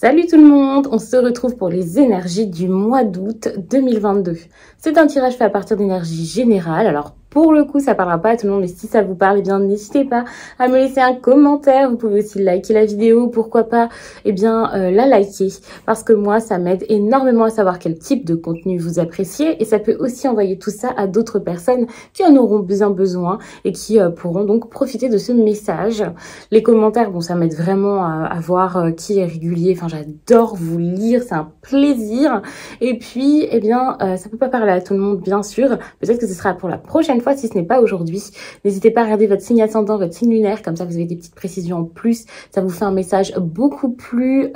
Salut tout le monde, on se retrouve pour les énergies du mois d'août 2022. C'est un tirage fait à partir d'énergie générale, alors pour le coup ça parlera pas à tout le monde, mais si ça vous parle, eh bien n'hésitez pas à me laisser un commentaire, vous pouvez aussi liker la vidéo, pourquoi pas la liker, parce que moi ça m'aide énormément à savoir quel type de contenu vous appréciez, et ça peut aussi envoyer tout ça à d'autres personnes qui en auront bien besoin et qui pourront donc profiter de ce message. Les commentaires, bon ça m'aide vraiment à voir qui est régulier, enfin j'adore vous lire, c'est un plaisir. Et puis, ça peut pas parler à tout le monde, bien sûr. Peut-être que ce sera pour la prochaine fois, si ce n'est pas aujourd'hui. N'hésitez pas à regarder votre signe ascendant, votre signe lunaire, comme ça vous avez des petites précisions en plus. Ça vous fait un message beaucoup plus,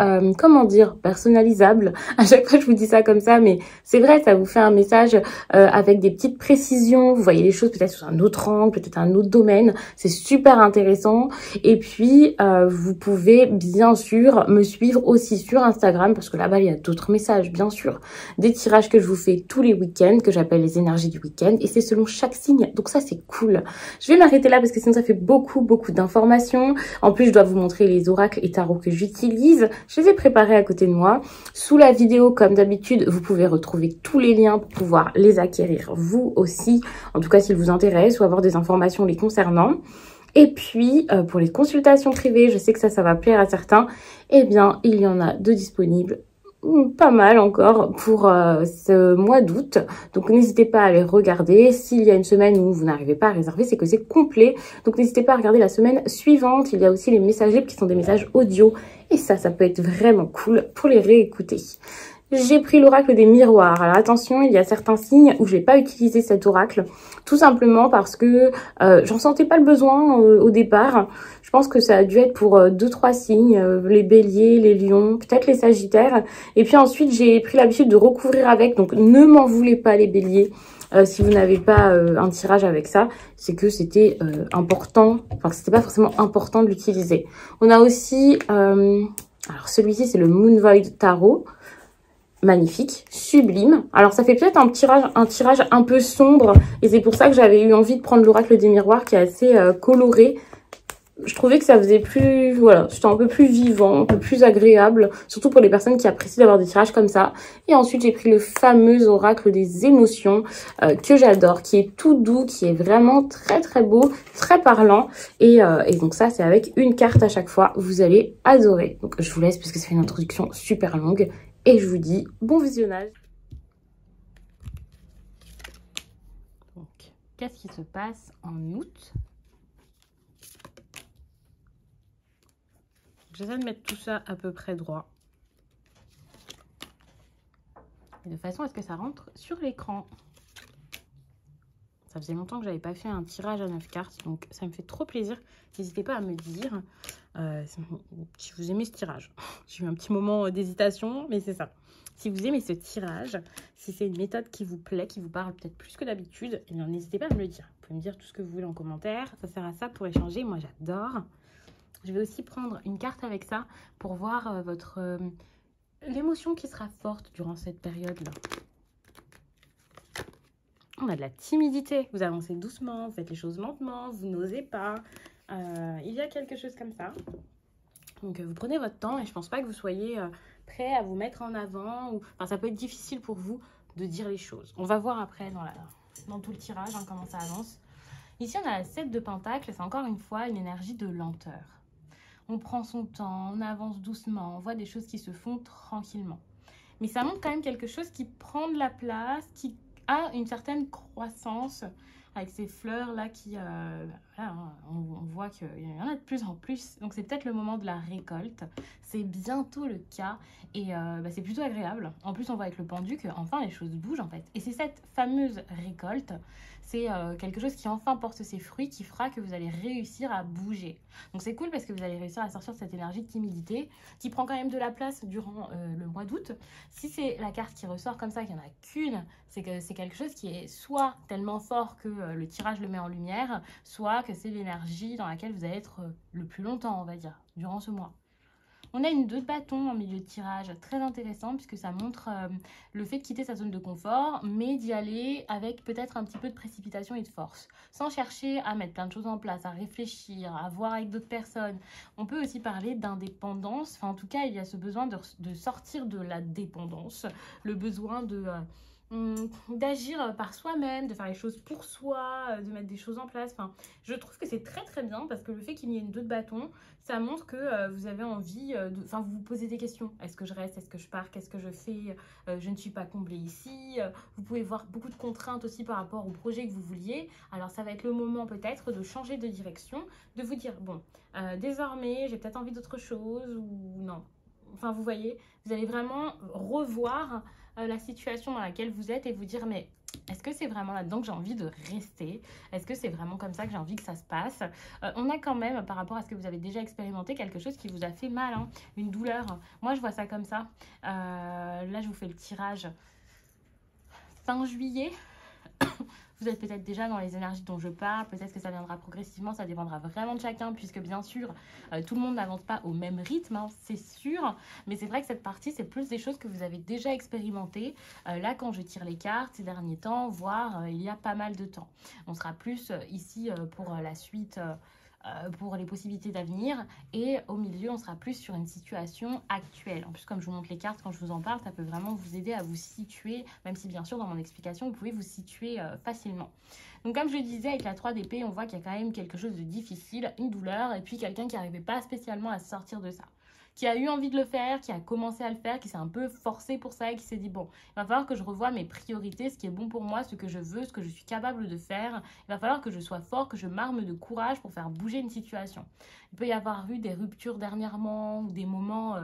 personnalisable. À chaque fois, je vous dis ça comme ça, mais c'est vrai, ça vous fait un message avec des petites précisions. Vous voyez les choses peut-être sous un autre angle, peut-être un autre domaine. C'est super intéressant. Et puis, vous pouvez bien sûr me suivre aussi sur Instagram, parce que là-bas, il y a d'autres messages, bien sûr. Des tirages que je vous fais tous les week-ends, que j'appelle les énergies du week-end, et c'est selon chaque signe. Donc ça, c'est cool. Je vais m'arrêter là, parce que sinon, ça fait beaucoup d'informations. En plus, je dois vous montrer les oracles et tarots que j'utilise. Je les ai préparés à côté de moi. Sous la vidéo, comme d'habitude, vous pouvez retrouver tous les liens pour pouvoir les acquérir, vous aussi. En tout cas, s'ils vous intéressent, ou avoir des informations les concernant. Et puis, pour les consultations privées, je sais que ça va plaire à certains, eh bien, il y en a de disponibles, pas mal encore, pour ce mois d'août. Donc, n'hésitez pas à les regarder. S'il y a une semaine où vous n'arrivez pas à réserver, c'est que c'est complet. Donc, n'hésitez pas à regarder la semaine suivante. Il y a aussi les messages qui sont des messages audio. Et ça peut être vraiment cool pour les réécouter. J'ai pris l'oracle des miroirs. Alors attention, il y a certains signes où je n'ai pas utilisé cet oracle, tout simplement parce que j'en sentais pas le besoin au départ. Je pense que ça a dû être pour 2-3 signes, les béliers, les lions, peut-être les sagittaires. Et puis ensuite, j'ai pris l'habitude de recouvrir avec, donc ne m'en voulez pas les béliers. Si vous n'avez pas un tirage avec ça, c'est que c'était important, enfin que c'était pas forcément important de l'utiliser. On a aussi, alors celui-ci c'est le Moon Void Tarot. Magnifique, sublime. Alors ça fait peut-être un tirage un peu sombre, et c'est pour ça que j'avais eu envie de prendre l'oracle des miroirs qui est assez coloré. Je trouvais que ça faisait plus, voilà, c'était un peu plus vivant, un peu plus agréable, surtout pour les personnes qui apprécient d'avoir des tirages comme ça. Et ensuite j'ai pris le fameux oracle des émotions que j'adore, qui est tout doux, qui est vraiment très beau, très parlant. Et donc ça c'est avec une carte à chaque fois, vous allez adorer. Donc je vous laisse parce que ça fait une introduction super longue. Et je vous dis bon visionnage. Donc, qu'est-ce qui se passe en août? J'essaie de mettre tout ça à peu près droit. Et de façon à ce que ça rentre sur l'écran. Ça faisait longtemps que j'avais pas fait un tirage à 9 cartes, donc ça me fait trop plaisir. N'hésitez pas à me dire si vous aimez ce tirage. J'ai eu un petit moment d'hésitation, mais c'est ça. Si vous aimez ce tirage, si c'est une méthode qui vous plaît, qui vous parle peut-être plus que d'habitude, eh bien n'hésitez pas à me le dire. Vous pouvez me dire tout ce que vous voulez en commentaire. Ça sert à ça pour échanger. Moi, j'adore. Je vais aussi prendre une carte avec ça pour voir l'émotion qui sera forte durant cette période-là. On a de la timidité. Vous avancez doucement, vous faites les choses lentement, vous n'osez pas. Il y a quelque chose comme ça. Donc, vous prenez votre temps et je pense pas que vous soyez prêt à vous mettre en avant. Enfin, ça peut être difficile pour vous de dire les choses. On va voir après dans tout le tirage comment ça avance. Ici, on a la 7 de Pentacles. C'est encore une fois une énergie de lenteur. On prend son temps, on avance doucement, on voit des choses qui se font tranquillement. Mais ça montre quand même quelque chose qui prend de la place, qui a une certaine croissance avec ces fleurs là qui on voit qu'il y en a de plus en plus, donc c'est peut-être le moment de la récolte. C'est bientôt le cas et c'est plutôt agréable. En plus on voit avec le pendu que enfin les choses bougent en fait, et c'est cette fameuse récolte, c'est quelque chose qui enfin porte ses fruits, qui fera que vous allez réussir à bouger. Donc c'est cool parce que vous allez réussir à sortir de cette énergie de timidité qui prend quand même de la place durant le mois d'août. Si c'est la carte qui ressort comme ça, qu'il n'y en a qu'une, c'est que c'est quelque chose qui est soit tellement fort que le tirage le met en lumière, soit que c'est l'énergie dans laquelle vous allez être le plus longtemps, on va dire, durant ce mois. On a une 2 de bâton en milieu de tirage, très intéressant puisque ça montre le fait de quitter sa zone de confort, mais d'y aller avec peut-être un petit peu de précipitation et de force, sans chercher à mettre plein de choses en place, à réfléchir, à voir avec d'autres personnes. On peut aussi parler d'indépendance, enfin en tout cas il y a ce besoin de sortir de la dépendance, le besoin d'agir par soi-même, de faire les choses pour soi, de mettre des choses en place. Enfin, je trouve que c'est très très bien parce que le fait qu'il y ait une 2 de bâton, ça montre que vous avez envie enfin, vous vous posez des questions. Est-ce que je reste? Est-ce que je pars? Qu'est-ce que je fais? Je ne suis pas comblée ici. Vous pouvez voir beaucoup de contraintes aussi par rapport au projet que vous vouliez. Alors, ça va être le moment peut-être de changer de direction, de vous dire, bon, désormais, j'ai peut-être envie d'autre chose ou non. Enfin, vous voyez, vous allez vraiment revoir la situation dans laquelle vous êtes et vous dire, mais est-ce que c'est vraiment là-dedans que j'ai envie de rester? Est-ce que c'est vraiment comme ça que j'ai envie que ça se passe? On a quand même, par rapport à ce que vous avez déjà expérimenté, quelque chose qui vous a fait mal, hein, une douleur. Moi, je vois ça comme ça. Là, je vous fais le tirage fin juillet. Vous êtes peut-être déjà dans les énergies dont je parle, peut-être que ça viendra progressivement, ça dépendra vraiment de chacun, puisque bien sûr, tout le monde n'avance pas au même rythme, hein, c'est sûr, mais c'est vrai que cette partie, c'est plus des choses que vous avez déjà expérimentées, là, quand je tire les cartes ces derniers temps, voire il y a pas mal de temps. On sera plus ici pour la suite... pour les possibilités d'avenir, et au milieu on sera plus sur une situation actuelle. En plus, comme je vous montre les cartes quand je vous en parle, ça peut vraiment vous aider à vous situer, même si bien sûr dans mon explication vous pouvez vous situer facilement. Donc comme je le disais, avec la 3 d'épée, on voit qu'il y a quand même quelque chose de difficile, une douleur, et puis quelqu'un qui n'arrivait pas spécialement à sortir de ça, qui a eu envie de le faire, qui a commencé à le faire, qui s'est un peu forcé pour ça et qui s'est dit, bon, il va falloir que je revoie mes priorités, ce qui est bon pour moi, ce que je veux, ce que je suis capable de faire. Il va falloir que je sois fort, que je m'arme de courage pour faire bouger une situation. Il peut y avoir eu des ruptures dernièrement, ou des moments,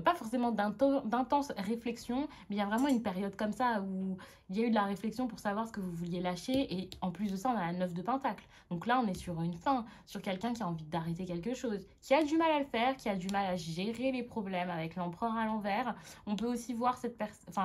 pas forcément d'intense réflexion, mais il y a vraiment une période comme ça où il y a eu de la réflexion pour savoir ce que vous vouliez lâcher, et en plus de ça, on a la 9 de Pentacle. Donc là, on est sur une fin, sur quelqu'un qui a envie d'arrêter quelque chose, qui a du mal à le faire, qui a du mal à gérer les problèmes avec l'empereur à l'envers. On peut aussi voir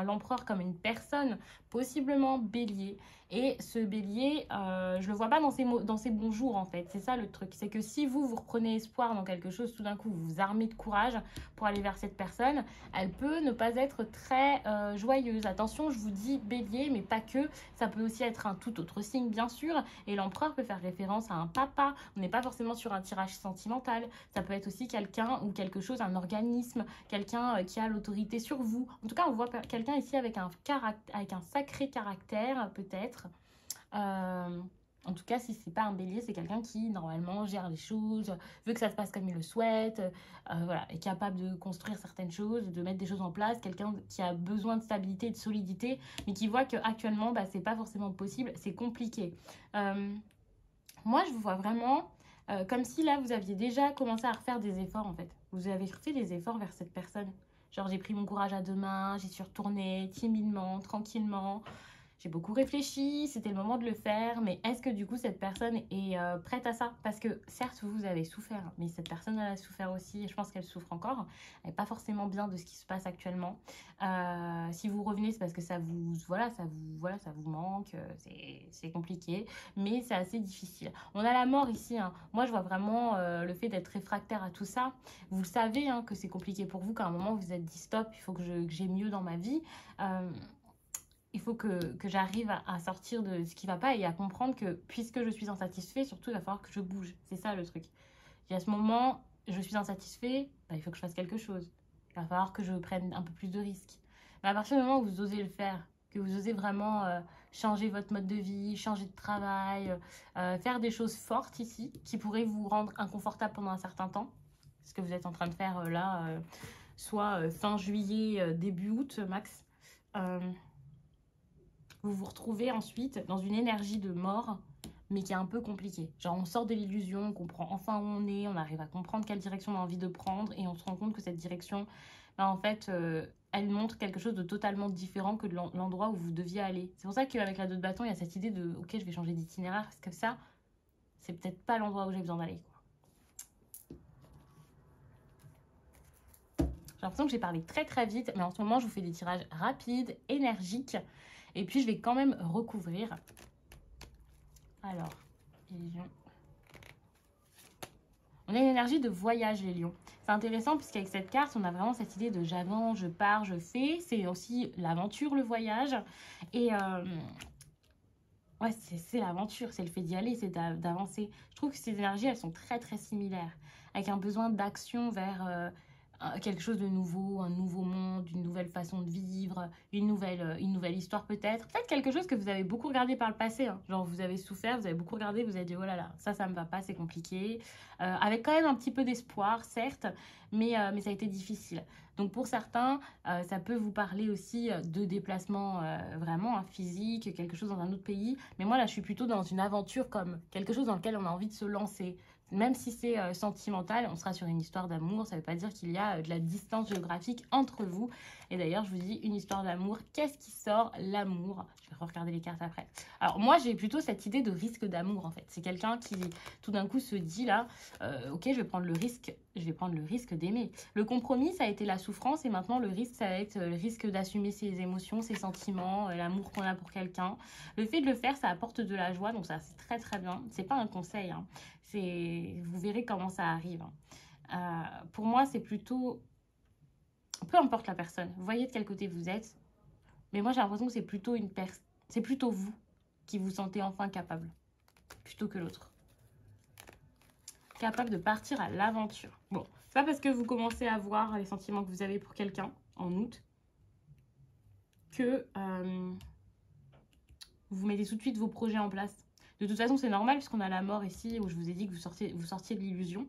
l'empereur comme une personne, possiblement bélier. Et ce bélier, je le vois pas dans ses bons jours en fait. C'est ça le truc. C'est que si vous reprenez espoir dans quelque chose, tout d'un coup vous vous armez de courage pour aller vers cette personne, elle peut ne pas être très joyeuse. Attention, je vous dis bélier, mais pas que. Ça peut aussi être un tout autre signe, bien sûr. Et l'empereur peut faire référence à un papa. On n'est pas forcément sur un tirage sentimental. Ça peut être aussi quelqu'un ou quelque chose, un organisme, quelqu'un qui a l'autorité sur vous. En tout cas, on voit quelqu'un ici avec un sacré caractère, peut-être. En tout cas, si c'est pas un bélier, c'est quelqu'un qui, normalement, gère les choses, veut que ça se passe comme il le souhaite, voilà, est capable de construire certaines choses, de mettre des choses en place, quelqu'un qui a besoin de stabilité et de solidité, mais qui voit qu'actuellement, bah, c'est pas forcément possible, c'est compliqué. Moi, je vous vois vraiment comme si là, vous aviez déjà commencé à refaire des efforts, en fait. Vous avez fait des efforts vers cette personne. Genre, j'ai pris mon courage à 2 mains, j'y suis retournée timidement, tranquillement. J'ai beaucoup réfléchi, c'était le moment de le faire, mais est-ce que du coup cette personne est prête à ça? Parce que certes, vous avez souffert, mais cette personne, elle a souffert aussi, et je pense qu'elle souffre encore. Elle n'est pas forcément bien de ce qui se passe actuellement. Si vous revenez, c'est parce que ça vous manque, c'est compliqué, mais c'est assez difficile. On a la mort ici, hein. Moi je vois vraiment le fait d'être réfractaire à tout ça. Vous le savez, hein, que c'est compliqué pour vous, qu'à un moment vous vous êtes dit stop, il faut que j'ai mieux dans ma vie. Il faut que j'arrive à sortir de ce qui ne va pas et à comprendre que puisque je suis insatisfait, surtout il va falloir que je bouge. C'est ça le truc. Et à ce moment, je suis insatisfait, bah, il faut que je fasse quelque chose. Il va falloir que je prenne un peu plus de risques. Mais à partir du moment où vous osez le faire, que vous osez vraiment changer votre mode de vie, changer de travail, faire des choses fortes ici, qui pourraient vous rendre inconfortable pendant un certain temps, ce que vous êtes en train de faire là, soit fin juillet, début août max, vous vous retrouvez ensuite dans une énergie de mort, mais qui est un peu compliquée. Genre, on sort de l'illusion, on comprend enfin où on est, on arrive à comprendre quelle direction on a envie de prendre, et on se rend compte que cette direction, bah, en fait, elle montre quelque chose de totalement différent que de l'endroit où vous deviez aller. C'est pour ça qu'avec la 2 de bâton, il y a cette idée de « Ok, je vais changer d'itinéraire, parce que ça, c'est peut-être pas l'endroit où j'ai besoin d'aller. » J'ai l'impression que j'ai parlé très très vite, mais en ce moment, je vous fais des tirages rapides, énergiques. Et puis, je vais quand même recouvrir. Alors, illusion. On a une énergie de voyage, les lions. C'est intéressant puisqu'avec cette carte, on a vraiment cette idée de j'avance, je pars, je fais. C'est aussi l'aventure, le voyage. Et ouais, c'est l'aventure, c'est le fait d'y aller, c'est d'avancer. Je trouve que ces énergies, elles sont très, très similaires. Avec un besoin d'action vers quelque chose de nouveau, un nouveau monde, une nouvelle façon de vivre, une nouvelle histoire peut-être. Peut-être quelque chose que vous avez beaucoup regardé par le passé. Hein. Genre, vous avez souffert, vous avez beaucoup regardé, vous avez dit, oh là là, ça me va pas, c'est compliqué. Avec quand même un petit peu d'espoir, certes, mais ça a été difficile. Donc, pour certains, ça peut vous parler aussi de déplacement vraiment physique, quelque chose dans un autre pays. Mais moi, là, je suis plutôt dans une aventure comme quelque chose dans lequel on a envie de se lancer. Même si c'est sentimental, on sera sur une histoire d'amour. Ça ne veut pas dire qu'il y a de la distance géographique entre vous. Et d'ailleurs, je vous dis, une histoire d'amour, qu'est-ce qui sort l'amour? Je vais regarder les cartes après. Alors moi, j'ai plutôt cette idée de risque d'amour, en fait. C'est quelqu'un qui, tout d'un coup, se dit là, ok, je vais prendre le risque d'aimer. Le compromis, ça a été la souffrance. Et maintenant, le risque, ça va être le risque d'assumer ses émotions, ses sentiments, l'amour qu'on a pour quelqu'un. Le fait de le faire, ça apporte de la joie. Donc ça, c'est très, très bien. C'est pas un conseil, hein. Vous verrez comment ça arrive. Pour moi, c'est plutôt... Peu importe la personne, vous voyez de quel côté vous êtes. Mais moi, j'ai l'impression que c'est plutôt vous qui vous sentez enfin capable. Plutôt que l'autre. Capable de partir à l'aventure. Bon, c'est pas parce que vous commencez à voir les sentiments que vous avez pour quelqu'un en août que vous mettez tout de suite vos projets en place. De toute façon, c'est normal puisqu'on a la mort ici où je vous ai dit que vous sortiez de l'illusion.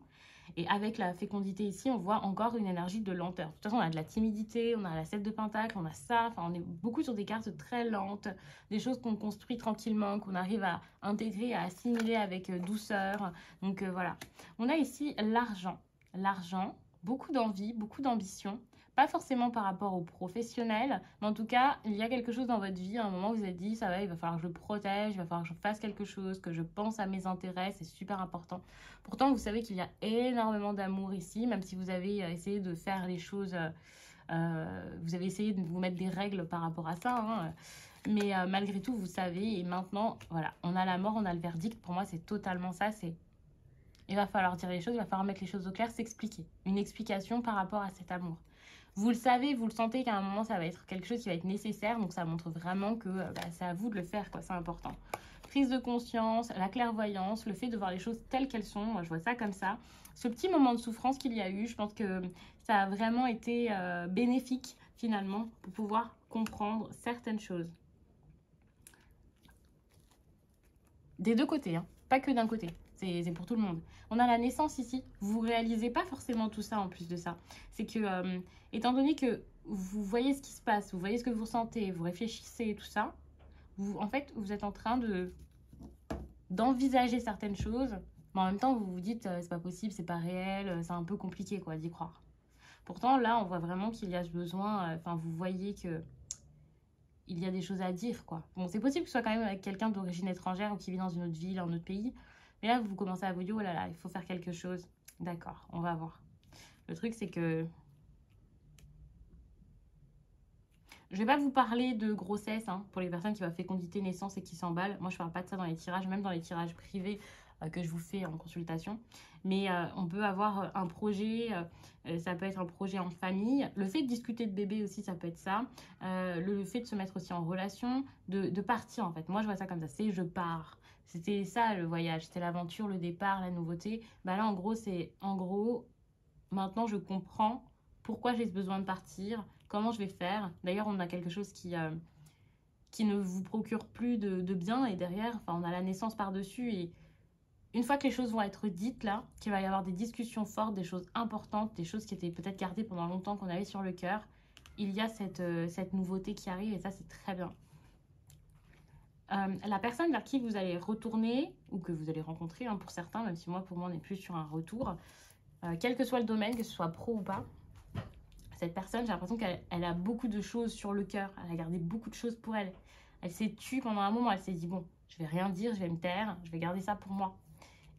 Et avec la fécondité ici, on voit encore une énergie de lenteur. De toute façon, on a de la timidité, on a la 7 de pentacle, on a ça. Enfin, on est beaucoup sur des cartes très lentes, des choses qu'on construit tranquillement, qu'on arrive à intégrer, à assimiler avec douceur. Donc voilà. On a ici l'argent. L'argent, beaucoup d'envie, beaucoup d'ambition. Pas forcément par rapport aux professionnels, mais en tout cas, il y a quelque chose dans votre vie, à un moment où vous avez dit, ça va, il va falloir que je le protège, il va falloir que je fasse quelque chose, que je pense à mes intérêts, c'est super important. Pourtant, vous savez qu'il y a énormément d'amour ici, même si vous avez essayé de faire les choses, vous avez essayé de vous mettre des règles par rapport à ça, hein, mais malgré tout, vous savez, et maintenant, voilà, on a la mort, on a le verdict, pour moi, c'est totalement ça, c'est... Il va falloir dire les choses, il va falloir mettre les choses au clair, s'expliquer. Une explication par rapport à cet amour. Vous le savez, vous le sentez qu'à un moment, ça va être quelque chose qui va être nécessaire. Donc, ça montre vraiment que c'est à vous de le faire, quoi. C'est important. Prise de conscience, la clairvoyance, le fait de voir les choses telles qu'elles sont. Moi, je vois ça comme ça. Ce petit moment de souffrance qu'il y a eu, je pense que ça a vraiment été bénéfique, finalement, pour pouvoir comprendre certaines choses. Des deux côtés, hein. Pas que d'un côté. C'est pour tout le monde. On a la naissance ici. Vous réalisez pas forcément tout ça en plus de ça. C'est que, étant donné que vous voyez ce qui se passe, vous voyez ce que vous ressentez, vous réfléchissez, tout ça, en fait, vous êtes en train d'envisager certaines choses, mais en même temps, vous vous dites, c'est pas possible, c'est pas réel, c'est un peu compliqué, quoi, d'y croire. Pourtant, là, on voit vraiment qu'il y a ce besoin, enfin, vous voyez que il y a des choses à dire, quoi. Bon, c'est possible que ce soit quand même avec quelqu'un d'origine étrangère ou qui vit dans une autre ville, un autre pays, mais là, vous commencez à vous dire, oh là là, il faut faire quelque chose. D'accord, on va voir. Le truc, c'est que... Je vais pas vous parler de grossesse, hein, pour les personnes qui voient fécondité, naissance et qui s'emballent. Moi, je parle pas de ça dans les tirages, même dans les tirages privés que je vous fais en consultation. Mais on peut avoir un projet, ça peut être un projet en famille. Le fait de discuter de bébé aussi, ça peut être ça. Le fait de se mettre aussi en relation, de partir en fait. Moi, je vois ça comme ça, c'est je pars. C'était ça le voyage, c'était l'aventure, le départ, la nouveauté. Bah là, en gros, maintenant, je comprends pourquoi j'ai ce besoin de partir, comment je vais faire. D'ailleurs, on a quelque chose qui ne vous procure plus de bien et derrière, enfin, on a la naissance par-dessus et une fois que les choses vont être dites là, qu'il va y avoir des discussions fortes, des choses importantes, des choses qui étaient peut-être gardées pendant longtemps, qu'on avait sur le cœur, il y a cette nouveauté qui arrive et ça, c'est très bien. La personne vers qui vous allez retourner ou que vous allez rencontrer, hein, pour certains, même si pour moi, on est plus sur un retour, quel que soit le domaine, que ce soit pro ou pas, cette personne, j'ai l'impression qu'elle a beaucoup de choses sur le cœur. Elle a gardé beaucoup de choses pour elle. Elle s'est tue pendant un moment. Elle s'est dit, bon, je vais rien dire, je vais me taire, je vais garder ça pour moi.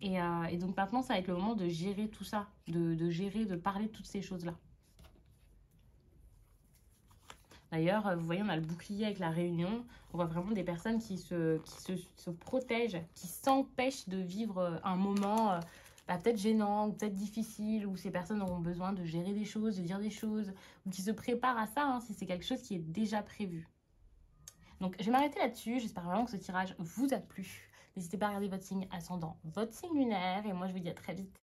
Et donc maintenant, ça va être le moment de gérer tout ça, de gérer, de parler de toutes ces choses-là. D'ailleurs, vous voyez, on a le bouclier avec la réunion. On voit vraiment des personnes qui se protègent, qui s'empêchent de vivre un moment peut-être gênants, ou peut-être difficiles, où ces personnes auront besoin de gérer des choses, de dire des choses, ou qui se préparent à ça, hein, si c'est quelque chose qui est déjà prévu. Donc, je vais m'arrêter là-dessus. J'espère vraiment que ce tirage vous a plu. N'hésitez pas à regarder votre signe ascendant, votre signe lunaire. Et moi, je vous dis à très vite.